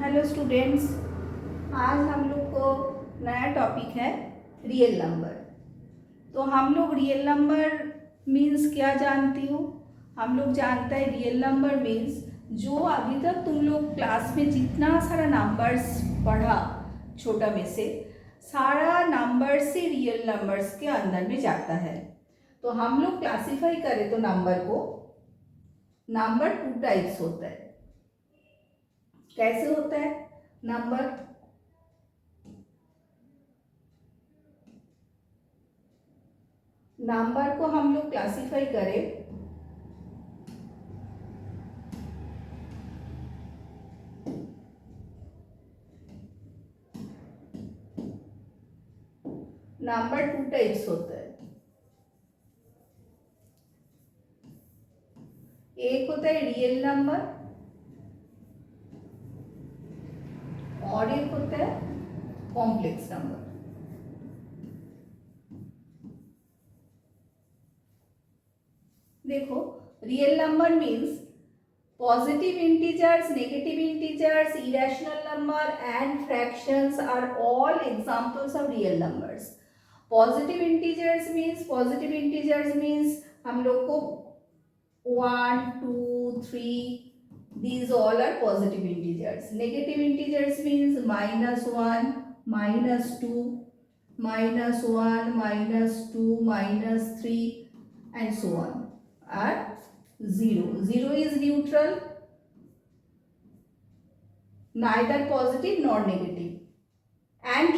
Hello students, आज हम लोग को नया टॉपिक है रियल नंबर। तो हम लोग रियल नंबर मीन्स क्या जानती हो? हम लोग जानते हैं रियल नंबर मीन्स जो अभी तक तुम लोग क्लास में जितना सारा नंबर्स पढ़ा छोटा में से सारा नंबर से रियल नंबर्स के अंदर में जाता है। तो हम लोग क्लासीफाई करें तो नंबर को, नंबर 2 टाइप्स होता है। कैसे होता है नंबर को हम लोग क्लासिफाई करें नंबर 2 टाइप्स होता है। एक होता है रियल नंबर और एक होता है कॉम्प्लेक्स नंबर। देखो, real number means positive integers, negative integers, irrational number and fractions are all examples of real numbers. Positive integers means हम लोग को 1, 2, 3, these all are positive integers. Negative integers means -1, -2, -1, -2, -3 and so on are 0. 0 is neutral, neither positive nor negative. And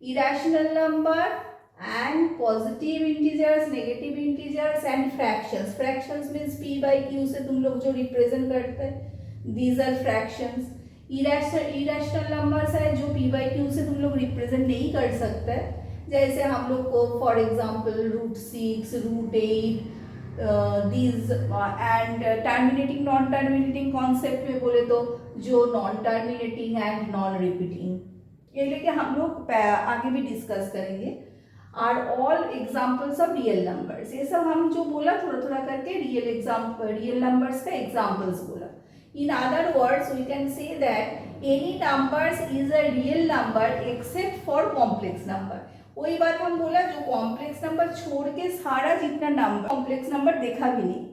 irrational number and positive integers, negative integers and fractions. Fractions means p by q से तुम लोग जो represent करते हैं, these are fractions. irrational numbers है जो p by q से तुम लोग रिप्रेजेंट नहीं कर सकते, जैसे हम लोग को for example √6, √8 these and terminating non terminating concept में बोले तो जो non terminating and non repeating, ये लेके हम लोग आगे भी डिस्कस करेंगे, are all examples of real numbers. ये सब हम जो बोला थोड़ा थोड़ा करके रियल नंबर्स का एग्जाम्पल्स बोला। In other words we can say that any numbers is a real number except for complex number. वही बात हम बोला, जो कॉम्प्लेक्स नंबर छोड़ के सारा जितना नंबर, कॉम्प्लेक्स नंबर देखा भी नहीं,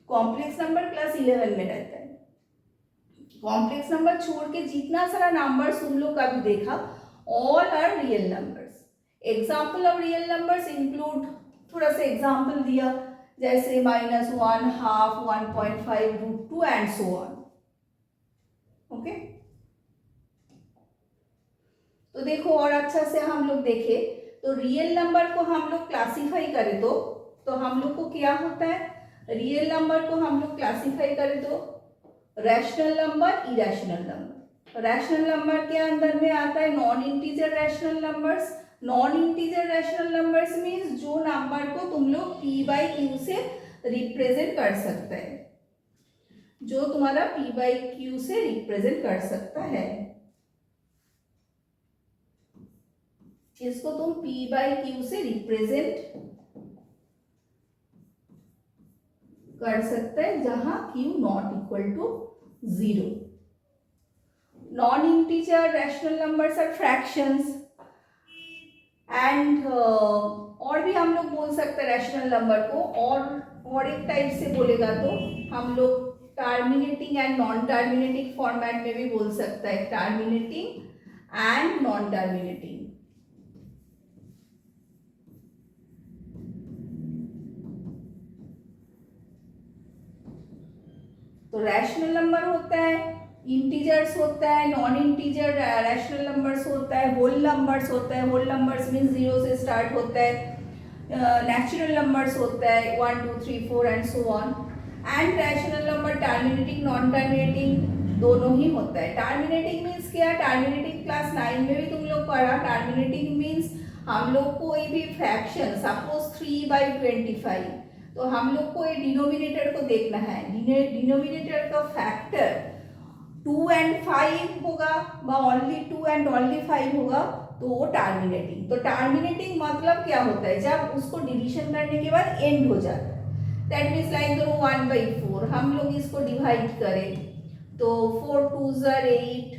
कॉम्प्लेक्स नंबर क्लास 11 में रहता है। कॉम्प्लेक्स नंबर छोड़ के जितना सारा नंबर तुम लोग का भी देखा, all are real numbers. Example of real numbers include, थोड़ा सा एग्जाम्पल दिया जैसे -1, half, 1.5, √2 and so on. Okay, तो देखो और अच्छा से हम लोग देखे तो रियल नंबर को हम लोग क्लासीफाई करें तो हम लोग को क्या होता है, रियल नंबर को हम लोग क्लासीफाई करें तो rational number, irrational number. Rational number के अंदर में आता है non integer rational numbers. Non integer rational numbers means जो नंबर को तुम लोग p by q से रिप्रेजेंट कर सकते हैं, जो तुम्हारा p by q से रिप्रेजेंट कर सकता है, इसको तुम p by q से रिप्रेजेंट कर सकते हैं, जहां q not equal to 0। Non integer rational numbers are fractions and और भी हम लोग बोल सकते हैं रैशनल नंबर को, और एक टाइप से बोलेगा तो हम लोग terminating and non terminating format में भी बोल सकता है, टर्मिनेटिंग एंड नॉन टर्मिनेटिंग। तो रैशनल नंबर होता है, इंटीजर्स होता है, नॉन इंटीजर रैशनल नंबर्स होता है, होल नंबर्स होता है, होल नंबर्स मीन्स 0 से स्टार्ट होता है, नेचुरल नंबर्स होता है 1, 2, 3, 4 and so on. And rational number terminating non terminating दोनों ही होता है। टर्मिनेटिंग मीन्स क्या, टर्मिनेटिंग क्लास 9 में भी तुम लोग पढ़ा। टर्मिनेटिंग मीन्स हम लोग कोई भी फ्रैक्शन, सपोज 3/25, तो हम लोग को ये डिनोमिनेटर को देखना है, डिनोमिनेटर का फैक्टर 2 and 5 होगा व ओनली 2 and ओनली 5 होगा, तो वो टर्मिनेटिंग। तो टर्मिनेटिंग मतलब क्या होता है, जब उसको डिवीजन करने के बाद एंड हो जाता है, दैट मीन्स लाइक 1/4 हम लोग इसको डिवाइड करें तो 4 2 ज़र 8,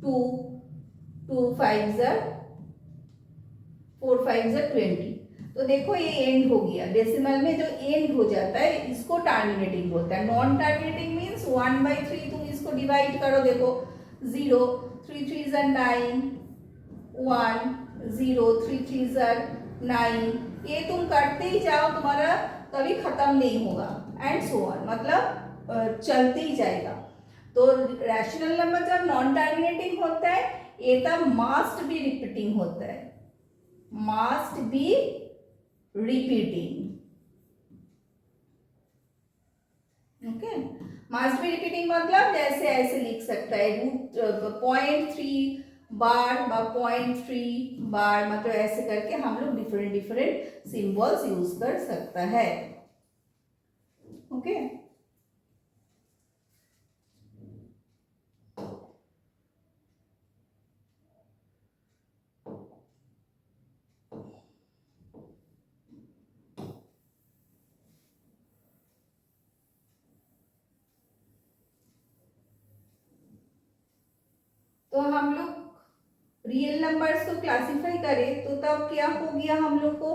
2 2 5 ज़र 4 5 ज़र 20। तो देखो ये एंड हो गया। डेसिमल में जो एंड हो जाता है इसको टर्मिनेटिंग बोलता है। नॉन टर्मिनेटिंग मीन्स 1/3 तुम इसको डिवाइड करो, देखो 0 3 3 ज़र 9, 1 0 3 3 ज़र 9, ये तुम करते ही जाओ, तुम्हारा कभी खत्म नहीं होगा एंड सो ऑन, मतलब चलते ही जाएगा। तो रैशनल नंबर जब नॉन टर्मिनेटिंग होता है ये तब मस्ट बी रिपीटिंग होता है, must be repeating. Okay, must be repeating मतलब जैसे ऐसे लिख सकता है रूट 0.3 बार 0.3 बार, मतलब ऐसे करके हम लोग डिफरेंट डिफरेंट सिंबल्स यूज कर सकता है। ओके तो हम लोग रियल नंबर्स को क्लासिफाई करें तो तब क्या हो गया हम लोग को,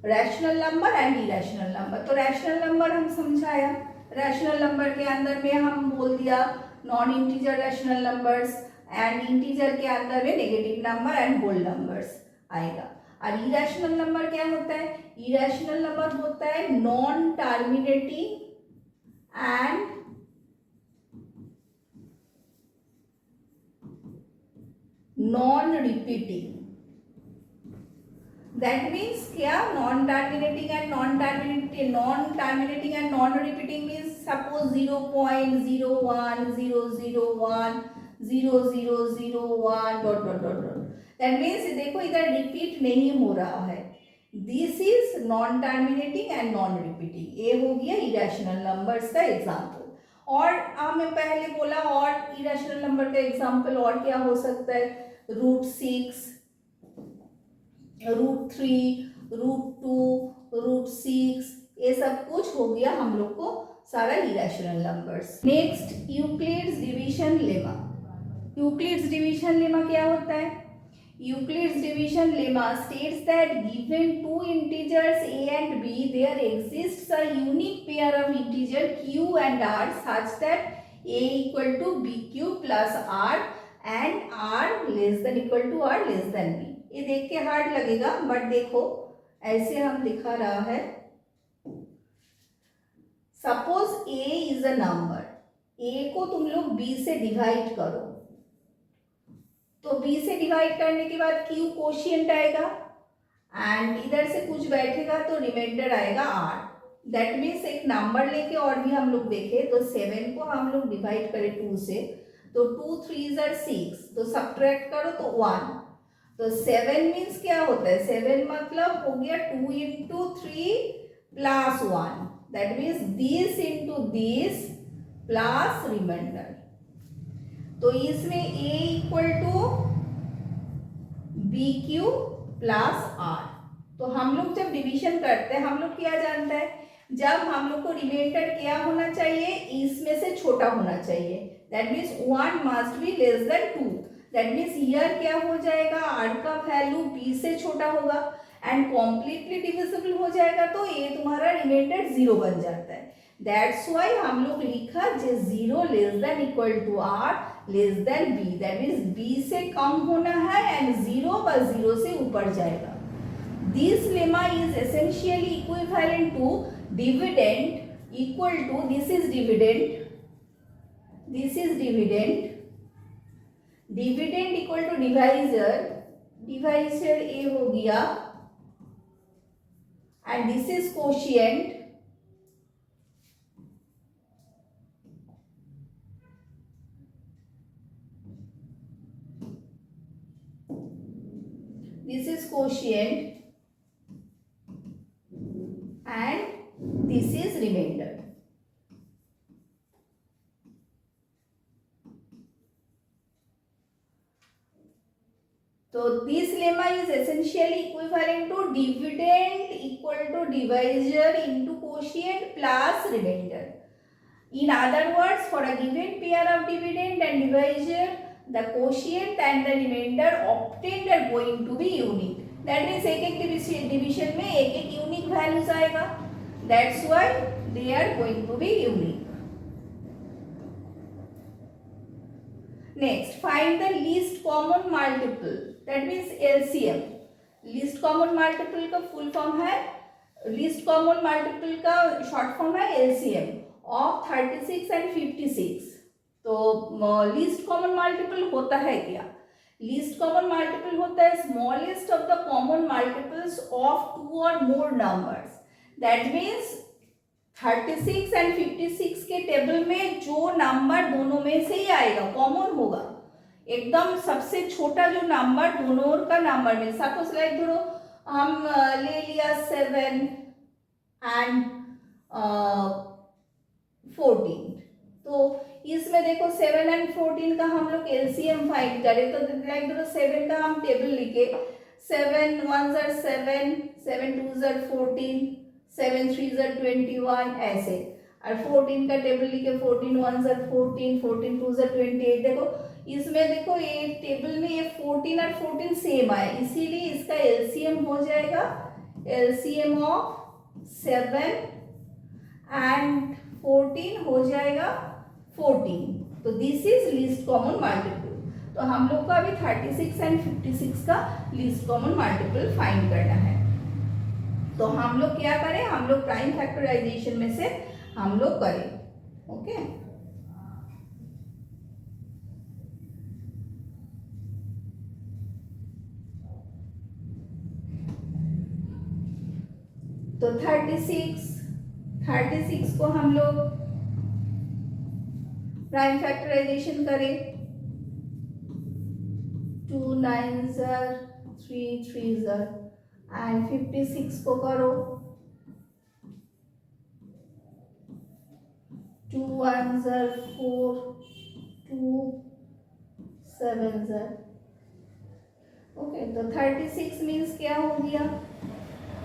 rational number and irrational number. तो रैशनल नंबर हम समझाया, रैशनल नंबर के अंदर में हम बोल दिया non integer rational numbers, and integer के अंदर में negative number and whole numbers आएगा। और इरेशनल नंबर क्या होता है, इरेशनल नंबर होता है non terminating and non repeating. That means क्या, non terminating and non terminating, non terminating and non repeating means suppose 0.01 001 0001 dot dot dot dot. That means देखो इधर रिपीट नहीं हो रहा है, this is non terminating and non repeating. ये हो गया इरेशनल नंबर्स का एग्जाम्पल। और हमें पहले बोला और इरेशनल नंबर का एग्जाम्पल और क्या हो सकता है, √6 √3 √2 √6, ये सब कुछ हो गया हम लोग को सारा irrational numbers. Next Euclid's division lemma. Euclid's division lemma क्या होता है, Euclid's division lemma states that given two integers a and b there exists a unique pair of integer q and r such that a equal to bq plus r and r less than equal to r less than b। ये देख के hard लगेगा but देखो ऐसे हम लिखा रहा है, suppose a is a number, a को तुम लोग b से डिवाइड करो, तो b से डिवाइड करने के बाद q कोशिएंट आएगा एंड इधर से कुछ बैठेगा तो रिमाइंडर आएगा r। दैट मीन्स एक नंबर लेके और भी हम लोग देखे तो 7 को हम लोग डिवाइड करें 2 से, तो 2 3 are 6, तो सब्ट्रैक्ट करो तो 1, तो 7 मीन्स क्या होता है, 7 मतलब हो गया 2 into 3 plus 1, that means this into this plus remainder. तो इसमें a equal to b q plus r. तो हम लोग जब डिवीजन करते हैं हम लोग क्या जानता है, जब हम लोग को रिमाइंडर क्या होना चाहिए, इसमें से छोटा होना चाहिए, that means 1 must be less than 2। That means here क्या हो जाएगा, आर का वैल्यू बी से छोटा होगा एंड कॉम्प्लीटली डिविजिबल हो जाएगा, तो ये तुम्हारा रिमाइंडर 0 बन जाता है। दैट्स वाई हम लोग लिखा जे 0 less than equal to r less than b, that means b से कम होना है एंड 0 बस 0 से ऊपर जाएगा। This lemma is essentially equivalent to dividend equal to, this is dividend, this is dividend, dividend equal to divisor, divisor a हो गया and this is quotient, this is quotient and this is remainder. So this lemma is essentially equivalent to dividend equal to divisor into quotient plus remainder. In other words, for a given pair of dividend and divisor, the quotient and the remainder obtained are going to be unique. That means एक एक division में एक एक unique values आएगा. That's why they are going to be unique. Next, find the least common multiple. That means LCM. Least common multiple का full form है, least common multiple का short form है LCM of 36 and 56. तो least common multiple होता है क्या? Least common multiple होता है smallest of the common multiples of two और more numbers. That means 36 and 56 के टेबल में जो नंबर दोनों में से ही आएगा, कॉमन होगा, एकदम सबसे छोटा जो नंबर दोनों का नंबर में. सपोज लाइक धरो हम ले लिया 7 एंड 14. तो इसमें देखो 7 एंड 14 का हम लोग एलसीएम फाइंड करें तो लाइक धरो 7 का हम टेबल लिखे 7 1 are 7, 7 2 are 14, 7 3 are 21 ऐसे. और 14 का टेबल लिखे 14 1 are 14, 14 2 are 28. देखो इसमें देखो ये टेबल में ये 14 और 14 सेम आए, इसीलिए इसका एलसीएम हो जाएगा एलसीएम ऑफ 7 एंड 14 हो जाएगा 14. तो this is least common multiple. तो हम लोग को अभी 36 एंड 56 का लीस्ट कॉमन मल्टीपल फाइंड करना है. तो हम लोग क्या करें, हम लोग प्राइम फैक्टराइजेशन में से हम लोग करें. ओके तो 36 को हम लोग प्राइम फैक्टराइजेशन करें. 2 9s are 3 3s are and 56 को करो 2 1s are 4, 2 7s are. Okay तो 36 मीन्स क्या हो गया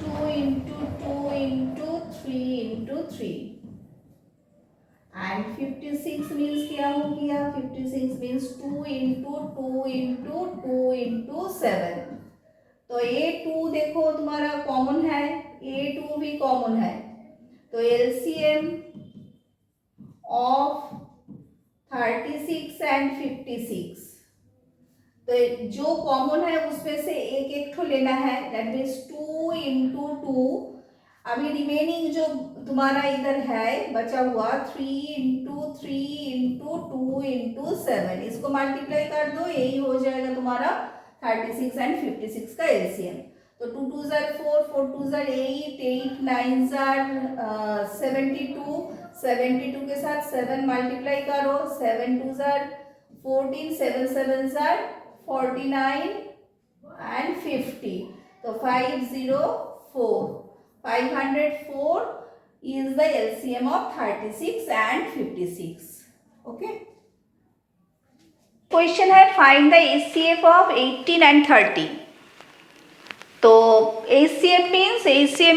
2 into 2 into 3 into 3 and 56 means क्या हो गया 56 मीन्स 2 into 2 into 2 into 7. तो ये 2 देखो तुम्हारा कॉमन है, ये 2 भी कॉमन है. तो एलसीएम ऑफ 36 एंड 56, तो जो कॉमन है उसमें से एक एक ठो लेना है. That means 2 into 2. अभी रिमेनिंग जो तुम्हारा इधर है बचा हुआ 3 into 3 into 2 into 7, इसको मल्टीप्लाई कर दो, यही हो जाएगा तुम्हारा 36 एंड 56 का एलसीएम. तो 2 2s are 4, 4 2s are 8, 8 9s are 72, 72 के साथ 7 मल्टीप्लाई करो, 7 2s are 14, 7 7s are 49 and 50. तो 504, 504 is the LCM of 36 and 56. Okay. Question है find the HCF of 18 and 30. तो HCF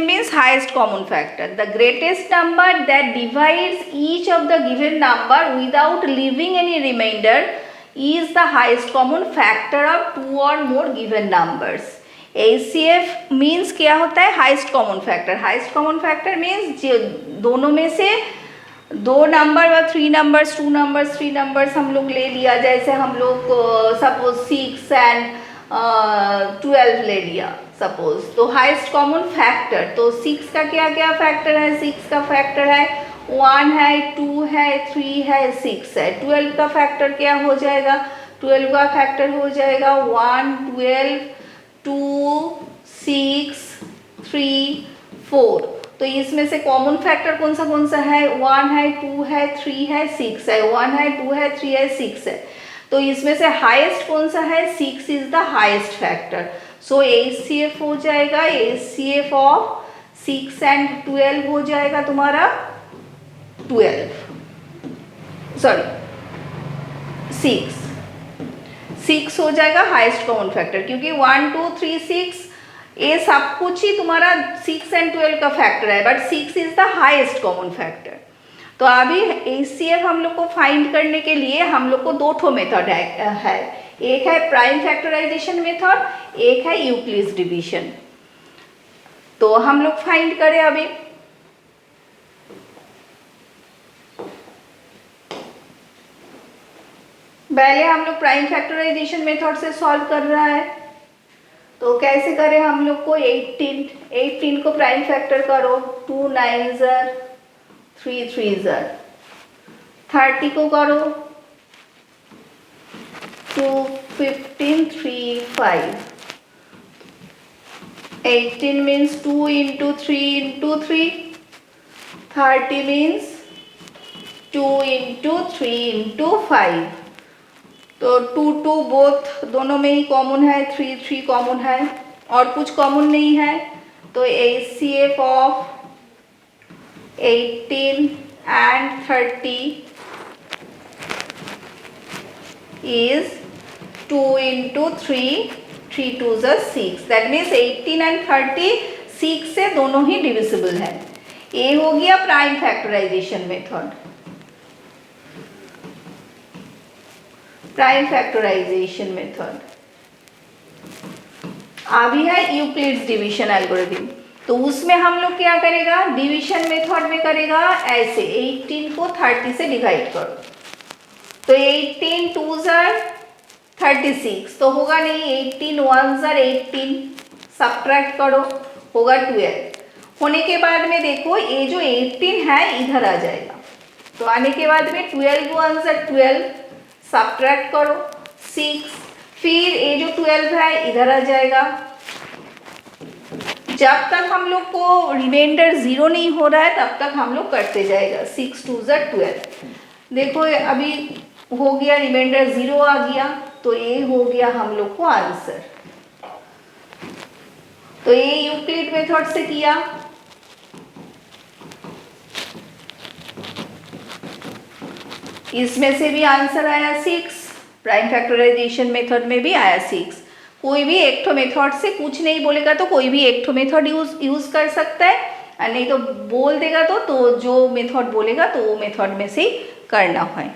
means highest common factor. The greatest number that divides each of the given number without leaving any remainder is the highest common factor of two or more given numbers. HCF means क्या होता है highest common factor. Highest common factor means दोनों में से दो number व 3 numbers 2 numbers 3 numbers हम लोग ले लिया. जैसे हम लोग सपोज 6 एंड 12 ले लिया सपोज. तो हाईएस्ट कॉमन फैक्टर तो 6 का क्या क्या फैक्टर है. 6 का फैक्टर है 1 है 2 है 3 है 6 है. 12 का फैक्टर क्या हो जाएगा. 12 का फैक्टर हो जाएगा 1 12 2 6 3 4. तो इसमें से कॉमन फैक्टर कौन सा है. 1 है 2 है 3 है 6 है. 1 है 2 है 3 है 6 है. तो इसमें से हाईएस्ट कौन सा है. 6 is the highest factor. So HCF हो जाएगा HCF ऑफ 6 एंड 12 हो जाएगा तुम्हारा 12 सॉरी 6 हो जाएगा हाईएस्ट कॉमन फैक्टर. क्योंकि 1 2 3 6 ये सब कुछ ही तुम्हारा 6 एंड 12 का फैक्टर है. But 6 is the highest common factor. तो अभी HCF हम लोग को फाइंड करने के लिए हम लोग को दो ठो मेथड है, एक है प्राइम फैक्टराइजेशन मेथड, एक है यूक्लिड्स डिवीजन। तो हम लोग फाइंड करें अभी। पहले हम लोग प्राइम फैक्टराइजेशन मेथड से सॉल्व कर रहा है, तो कैसे करें हम लोग को 18 को प्राइम फैक्टर करो, 2 9 3 3 30 को करो 2 15 3 5, 18 means 2 into 3 into 3, 30 means 2 into 3 into 5। तो 2 2 बोथ दोनों में ही कॉमन है, 3 3 कॉमन है और कुछ कॉमन नहीं है। तो HCF of 18 and 30 is 2 into 3, 3 2 is 6। That means 18 and 30 6 से दोनों ही डिविजिबल है। ये हो गया prime factorization method. Prime factorization method. अभी है यूक्लिड्स डिवीजन एल्गोरिथम। तो उसमें हम लोग क्या करेगा, डिवीजन मेथड में करेगा ऐसे, 18 को 30 से डिवाइड करो। तो 18 2 36 तो होगा नहीं, 18 1 18, सब्ट्रैक्ट करो होगा 12। होने के बाद में देखो ये जो 18 है इधर आ जाएगा, तो आने के बाद में 12 1 12, सब्ट्रैक्ट करो 6, फिर ये जो 12 है इधर आ जाएगा। जब तक हम लोग को रिमाइंडर 0 नहीं हो रहा है तब तक हम लोग करते जाएगा। 6 2 12, देखो अभी हो गया, रिमाइंडर 0 आ गया, तो ये हो गया हम लोग को आंसर। तो ये यूक्लिड मेथड से किया। इसमें से भी आंसर आया 6, प्राइम फैक्टराइजेशन मेथड में भी आया 6। कोई भी एक ठो मेथड से कुछ नहीं बोलेगा तो कोई भी एक ठो मेथड यूज कर सकता है, और नहीं तो बोल देगा तो जो मेथड बोलेगा तो वो मेथड में से करना है।